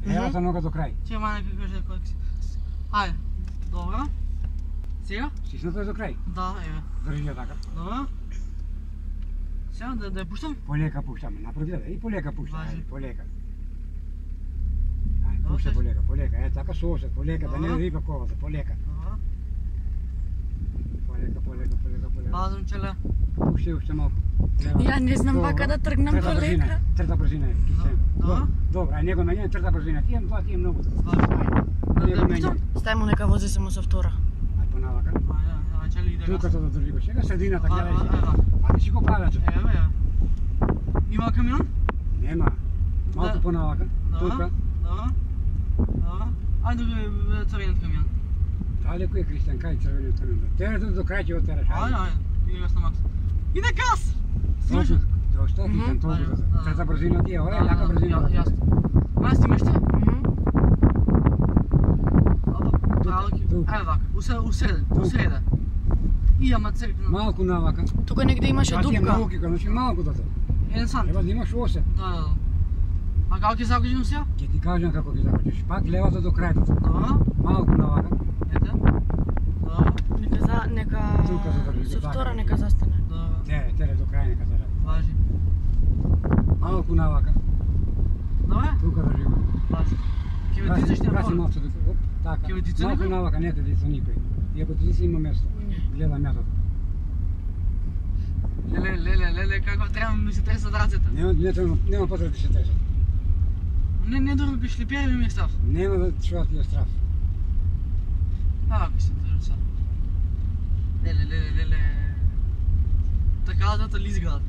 Левата нога до крај. Че мане како кажа кој си. Ајде. Добро. Сега? Стисната е до крај. Да, еве. Држи ја така. Добро. Сега да ја пуштам? Полека пуштаме. Напред гледа и полека пушта. Важи. Ајде, полека. Ајде, пушта полека, полека. Е, така со осет, полека, да не риба ковата, полека. Добро. Полека, полека, полека, полека. Базам челе. Уште малку. Ја не знам вака да тргнам полека. Трета брзина е. Добро. Добро, ај него мене трета брзина. Ти имам тоа, ти имам многу. Да ја пуштам? Стај му нека вози само со втора. Ај понавака. Ајде, челе иде. Туката да држи го сега, средината гледај си. Ева. А ти си го праваче. Еве. Има камион? Нема. Малку понавака. Тука. Добро. Добро. Ајде да црвениот камион. Далеко е Кристијан, кај црвениот камион. Терето до крај ќе го тераш. Ајде. Иде гас на макс. Иде гас! Точно. Тоа Кристијан, толку. Трета брзина ти е, ова е јака брзина. Јасно. Ма стимаш ти? Ево вака, усреде. И ама цркна. Малку навака. Тука негде имаше А ти е дупка. малку, значи малку да те. Еден сант. Треба да имаш осет. Да. А како ќе закажем сега? Ќе ти кажам како ќе закачиш. Пак левата до крајот. Добро. Малку навака. Ете. Добро. Нека Тука задржи, со така. втора нека застане. Добро. Тере до крај нека заради. Важи. Малку навака. Добро? Тука држи го. Важи. Ќе ме тицаш ти Гаси на малку до така. Ќе ме тица Малку некој? навака, не те дица никој. Иако ти си има место. Гледам јатото. Леле, како треба ми се тресат рацете. Нема потреба да се тресат. Не дори би шлипери ми е став. Нема да чува ти е страв. Ако се држи са. Леле. Така да лизгат.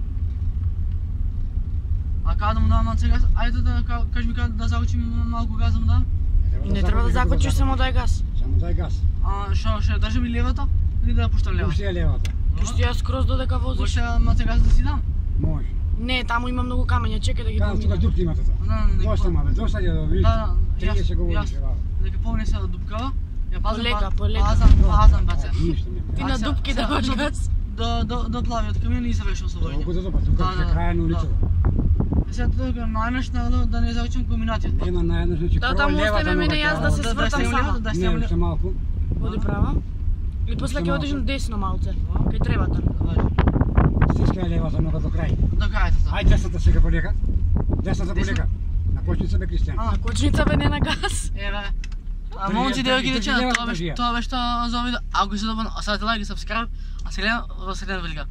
А кога да му дам малце газ? Ајде да кажи ми да закочим малку газ да му дам. Не треба да закочиш, само дај газ. Само дај газ. А што држам и левата или да ја пуштам левата? Пушти ја левата. Пушти ја скроз додека возиш. Може малце газ да си дам? Може. Не, таму има многу камења, чекај да ги Кажам тука поминам. дупки има тоа. Доста мабе, доста ја да видиш. Да, 30 го водиш ева. Дека помне се дупкава. Ја Полека. пазам баце. Ништо нема. Ти на дупки даваш газ. До плавиот камион и се вршам со Толку војне. да добро, тука ќе крај на улицата. Сега тоа најнаш да не закочим комбинацијата. Нема наеднаш, значи Да, прво таму левата остави мене нога јас да ќе се вади. свртам сама. Да Не, стемам уште малку. Оди права. Или после ќе одиш на десно малце. Кај требата. Стискај левата нога до крај. До крајот. Ај десната сега полека. Десната полека. На кочница бе Кристијан. На кочница бе не на газ. Еве. А Држи, момци дека ги држи, рече, држи, тоа држи ја. беше што за видео. Ако се добро, оставете лайк и сабскрайб, а сега во следен велика.